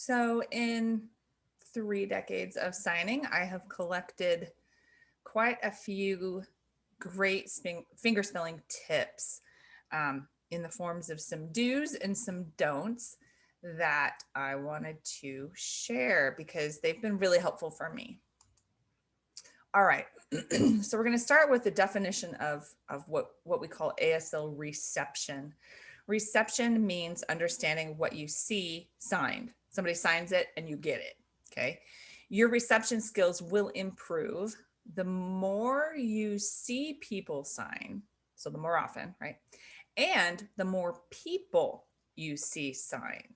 So in 3 decades of signing, I have collected quite a few great fingerspelling tips in the forms of some do's and some don'ts that I wanted to share because they've been really helpful for me. All right, so we're going to start with the definition of what we call ASL reception. Reception means understanding what you see signed. Somebody signs it and you get it, okay? Your reception skills will improve the more you see people sign, so the more often, right? And the more people you see sign.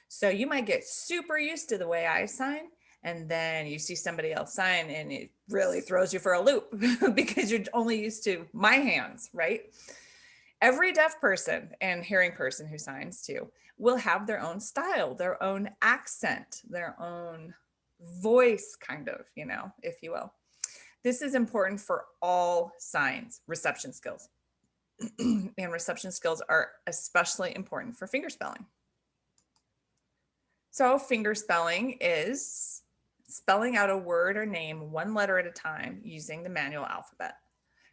So you might get super used to the way I sign, and then you see somebody else sign and it really throws you for a loop because you're only used to my hands, right? Every deaf person and hearing person who signs too will have their own style, their own accent, their own voice, kind of, if you will. This is important for all signs, reception skills. And reception skills are especially important for fingerspelling. So fingerspelling is spelling out a word or name one letter at a time using the manual alphabet.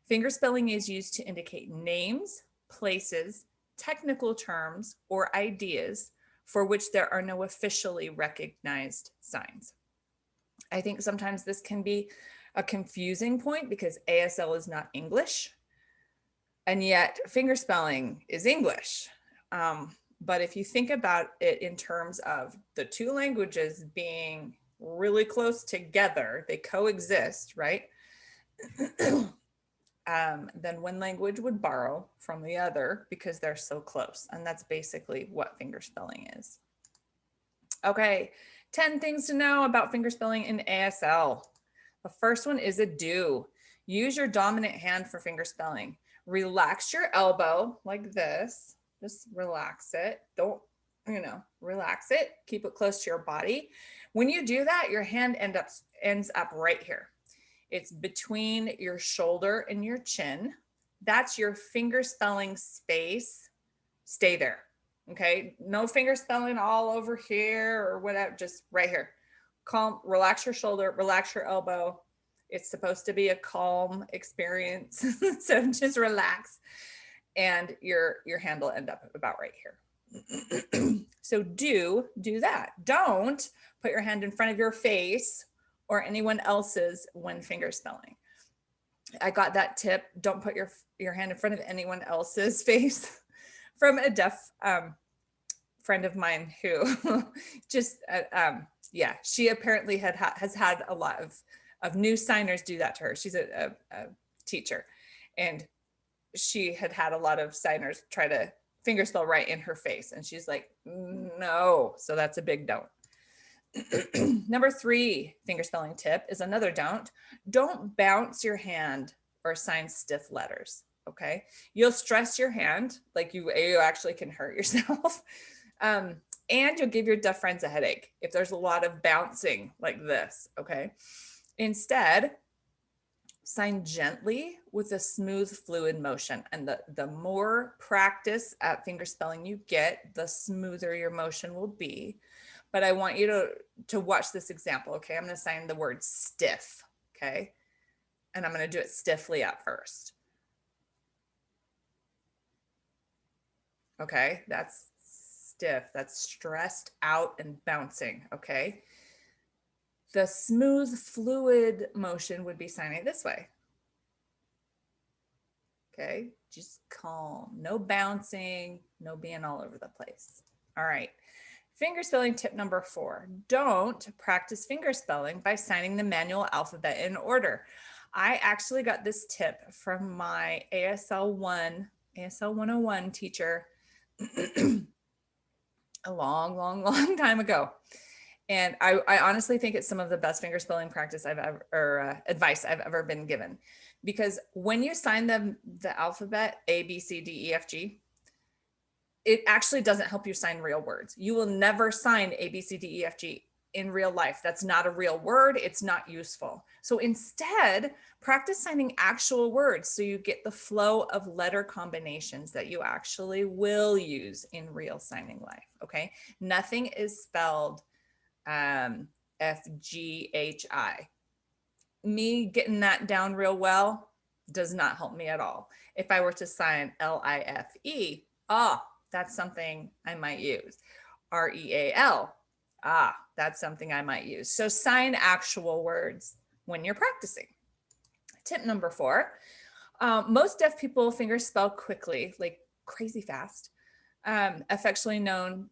Fingerspelling is used to indicate names, places, technical terms, or ideas for which there are no officially recognized signs. I think sometimes this can be a confusing point because ASL is not English, and yet fingerspelling is English. But if you think about it in terms of the two languages being really close together, they coexist, right? Then one language would borrow from the other because they're so close. And that's basically what fingerspelling is. Okay, 10 things to know about fingerspelling in ASL. The first one is a do. Use your dominant hand for fingerspelling. Relax your elbow like this. Just relax it. Don't, relax it. Keep it close to your body. When you do that, your hand ends up right here. It's between your shoulder and your chin. That's your fingerspelling space. Stay there, okay? No fingerspelling all over here or whatever, just right here. Calm, relax your shoulder, relax your elbow. It's supposed to be a calm experience, so just relax. And your hand will end up about right here. So do that. Don't put your hand in front of your face or anyone else's when fingerspelling. I got that tip. Don't put your hand in front of anyone else's face from a deaf friend of mine who just, she apparently has had a lot of new signers do that to her. She's a teacher, and she had a lot of signers try to fingerspell right in her face. And she's like, no. So that's a big don't. Number 3 fingerspelling tip is another don't. Don't bounce your hand or sign stiff letters. Okay. You'll stress your hand, like you actually can hurt yourself. And you'll give your deaf friends a headache if there's a lot of bouncing like this. Okay. Instead, sign gently with a smooth, fluid motion. And the more practice at fingerspelling you get, the smoother your motion will be. But I want you to watch this example, okay? I'm going to sign the word stiff, okay? And I'm going to do it stiffly at first. Okay, that's stiff. That's stressed out and bouncing, okay? The smooth, fluid motion would be signing this way. Okay, just calm, no bouncing, no being all over the place. All right, fingerspelling tip number 4. Don't practice fingerspelling by signing the manual alphabet in order. I actually got this tip from my ASL 101 teacher a long time ago. And I honestly think it's some of the best fingerspelling practice advice I've ever been given, because when you sign the alphabet A, B, C, D, E, F, G, it actually doesn't help you sign real words. You will never sign A, B, C, D, E, F, G in real life. That's not a real word. It's not useful. So instead, practice signing actual words so you get the flow of letter combinations that you actually will use in real signing life, okay? Nothing is spelled FGHI. Me getting that down real well does not help me at all. If I were to sign LIFE, that's something I might use. REAL, that's something I might use. So sign actual words when you're practicing. Tip number 4, most deaf people fingerspell quickly, like crazy fast, affectionately known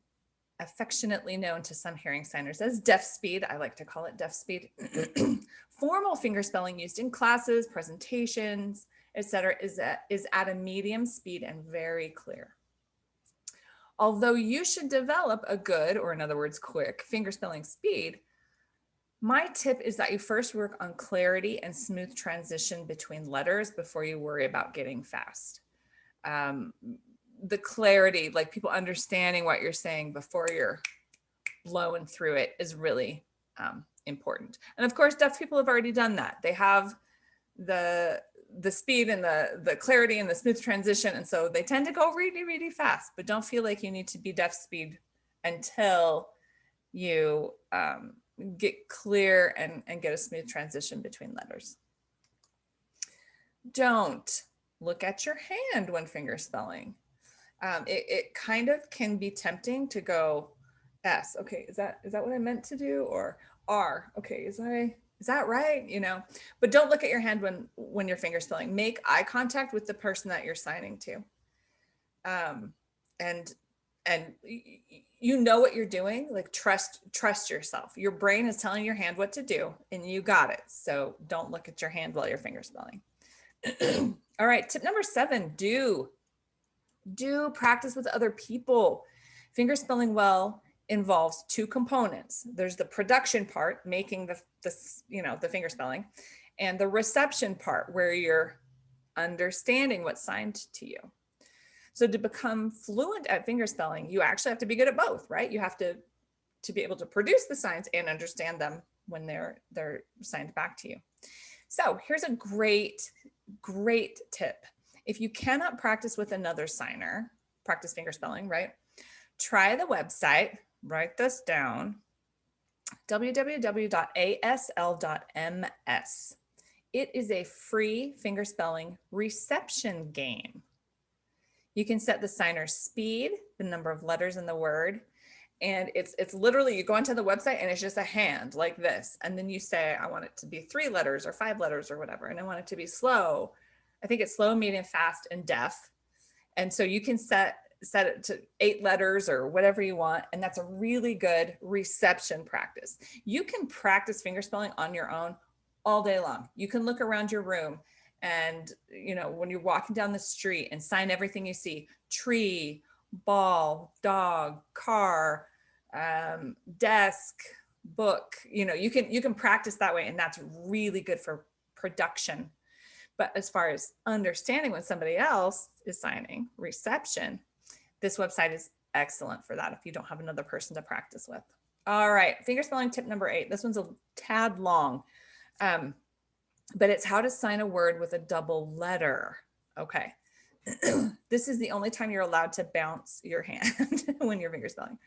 to some hearing signers as deaf speed. I like to call it deaf speed. Formal fingerspelling used in classes, presentations, etc., is at a medium speed and very clear. Although you should develop a good, or in other words, quick fingerspelling speed, my tip is that you first work on clarity and smooth transition between letters before you worry about getting fast. The clarity, like people understanding what you're saying before you're blowing through it, is really important. And of course, deaf people have already done that. They have the speed and the clarity and the smooth transition. And so they tend to go really, really fast, but don't feel like you need to be deaf speed until you get clear and get a smooth transition between letters. Don't look at your hand when fingerspelling. It kind of can be tempting to go S. Okay, is that what I meant to do? Or R. Okay, is that right? You know, but don't look at your hand when you're fingerspelling. Make eye contact with the person that you're signing to. And you know what you're doing. Like trust yourself. Your brain is telling your hand what to do, and you got it. So don't look at your hand while you're fingerspelling. All right, tip number 7, do practice with other people. Fingerspelling well involves 2 components. There's the production part, making the fingerspelling, and the reception part, where you're understanding what's signed to you. So to become fluent at fingerspelling, you actually have to be good at both, right? You have to be able to produce the signs and understand them when they're signed back to you. So here's a great tip. If you cannot practice with another signer, practice fingerspelling, right? Try the website, write this down, www.asl.ms. It is a free fingerspelling reception game. You can set the signer's speed, the number of letters in the word, and it's literally, you go onto the website and it's just a hand like this. And then you say, I want it to be 3 letters or 5 letters or whatever. And I want it to be slow. I think it's slow, medium, fast, and deaf. And so you can set it to 8 letters or whatever you want. And that's a really good reception practice. You can practice fingerspelling on your own all day long. You can look around your room and, when you're walking down the street, and sign everything you see: tree, ball, dog, car, desk, book. You can practice that way, and that's really good for production. But as far as understanding when somebody else is signing, reception, this website is excellent for that if you don't have another person to practice with. All right, fingerspelling tip number 8. This one's a tad long, but it's how to sign a word with a double letter. Okay. This is the only time you're allowed to bounce your hand when you're fingerspelling.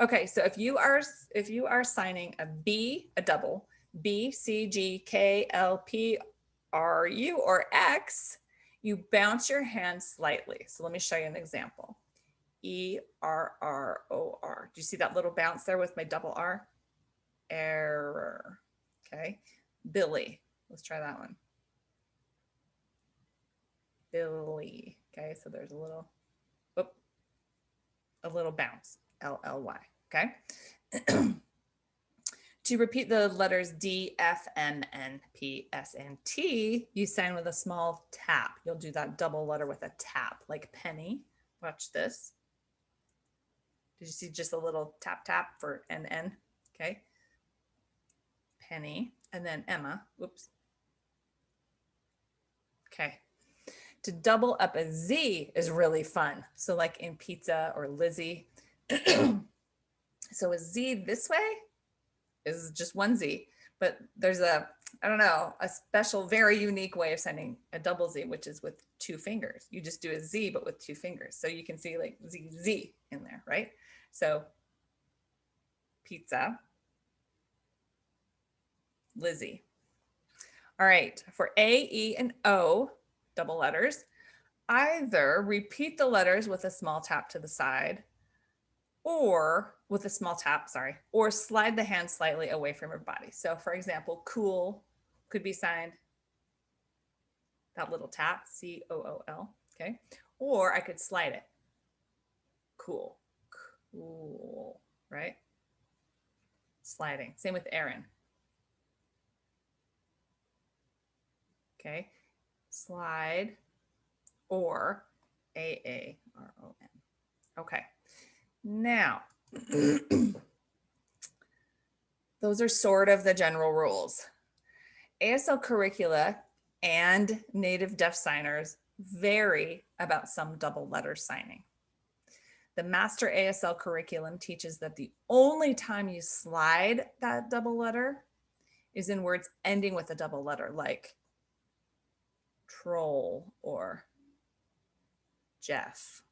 Okay, so if you are signing a B, a double, B, C, G, K, L, P, R, U, or X, you bounce your hand slightly. So let me show you an example. E, R, R, O, R. Do you see that little bounce there with my double R? Error. Okay. Billy. Let's try that one. Billy. Okay, so there's a little bounce. L-L-Y. Okay. To repeat the letters D, F, M, N, P, S, and T, you sign with a small tap. You'll do that double letter with a tap, like penny. Watch this. Did you see just a little tap tap for N? Okay. Penny, and then Emma. Whoops. Okay. To double up a Z is really fun. So like in pizza or Lizzie. So a Z this way is just one Z, but there's a I don't know, a special, very unique way of sending a double Z, which is with 2 fingers. You just do a Z, but with 2 fingers. So you can see like Z, Z in there, right? So pizza, Lizzie. All right, for A, E, and O, double letters, either repeat the letters with a small tap to the side or with a small tap, sorry, or slide the hand slightly away from your body. So for example, cool could be signed that little tap, C-O-O-L, okay? Or I could slide it, cool, cool, right? Sliding, same with Aaron. Okay, slide or A-A-R-O-N. Okay, now, those are sort of the general rules. ASL curricula and native deaf signers vary about some double letter signing. The master ASL curriculum teaches that the only time you slide that double letter is in words ending with a double letter, like troll or Jeff.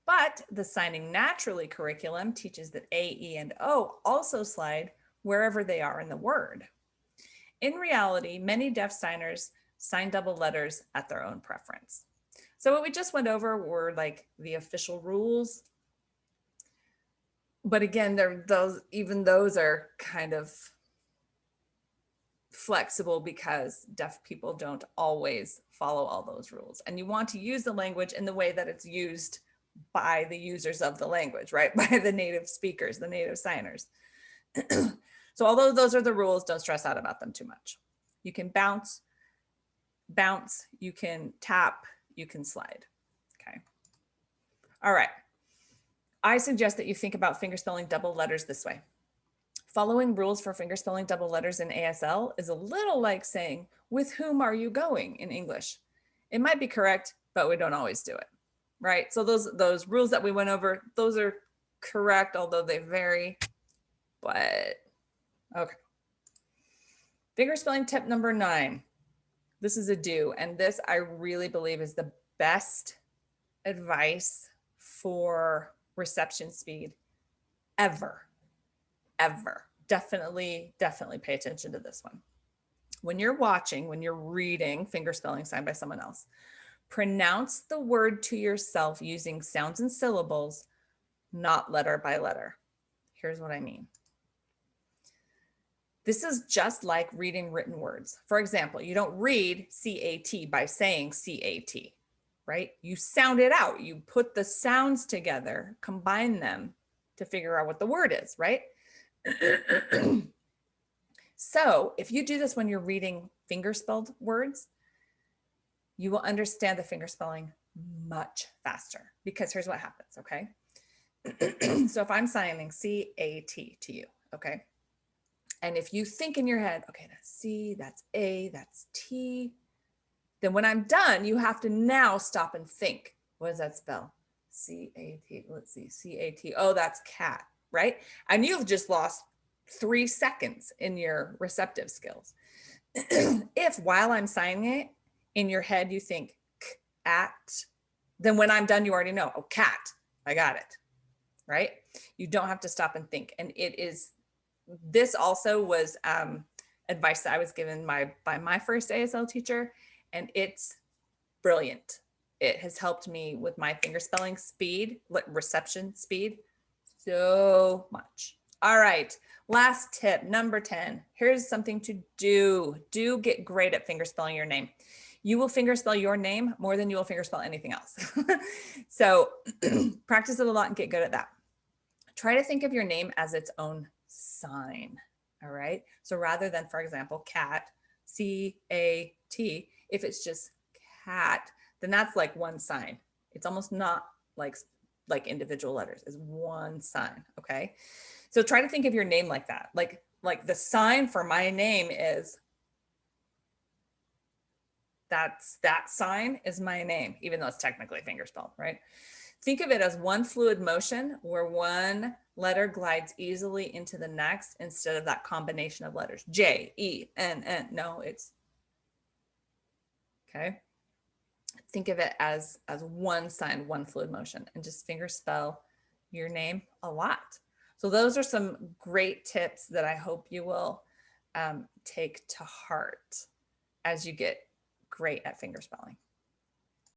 But the signing naturally curriculum teaches that A, E, and O also slide wherever they are in the word. In reality, many deaf signers sign double letters at their own preference. So what we just went over were like the official rules. But again, those are kind of flexible because deaf people don't always follow all those rules. And you want to use the language in the way that it's used by the users of the language, right? By the native speakers, the native signers. So although those are the rules, don't stress out about them too much. You can bounce, you can tap, you can slide, okay? All right. I suggest that you think about fingerspelling double letters this way. Following rules for fingerspelling double letters in ASL is a little like saying, with whom are you going in English? It might be correct, but we don't always do it, right? So those rules that we went over, those are correct, although they vary, but okay. Fingerspelling tip number 9. This is a do, and this I really believe is the best advice for reception speed ever. Definitely pay attention to this one. When you're watching, when you're reading fingerspelling signed by someone else, pronounce the word to yourself using sounds and syllables, not letter by letter. Here's what I mean. This is just like reading written words. For example, you don't read C-A-T by saying C-A-T, right? You sound it out. You put the sounds together, combine them to figure out what the word is, right? So if you do this when you're reading fingerspelled words, you will understand the fingerspelling much faster because here's what happens, okay? So if I'm signing C-A-T to you, okay? And if you think in your head, okay, that's C, that's A, that's T, then when I'm done, you have to now stop and think, what does that spell? C-A-T, let's see, C-A-T, oh, that's cat, right? And you've just lost 3 seconds in your receptive skills. If while I'm signing it, in your head you think cat, then when I'm done, you already know, oh, cat, I got it, right? You don't have to stop and think. And this also was advice that I was given by my first ASL teacher, and it's brilliant. It has helped me with my fingerspelling speed, reception speed, so much. All right, last tip, number 10. Here's something to do. Do get great at fingerspelling your name. You will fingerspell your name more than you will fingerspell anything else. So practice it a lot and get good at that. Try to think of your name as its own sign, all right? So rather than, for example, cat, C-A-T, if it's just cat, then that's like one sign. It's almost not like individual letters, it's one sign, okay? So try to think of your name like that. Like the sign for my name is, that sign is my name, even though it's technically fingerspelled, right? Think of it as one fluid motion where one letter glides easily into the next instead of that combination of letters. J, E, N, N. No, it's, okay. Think of it as one sign, one fluid motion, and just finger spell your name a lot. So those are some great tips that I hope you will take to heart as you get great at fingerspelling.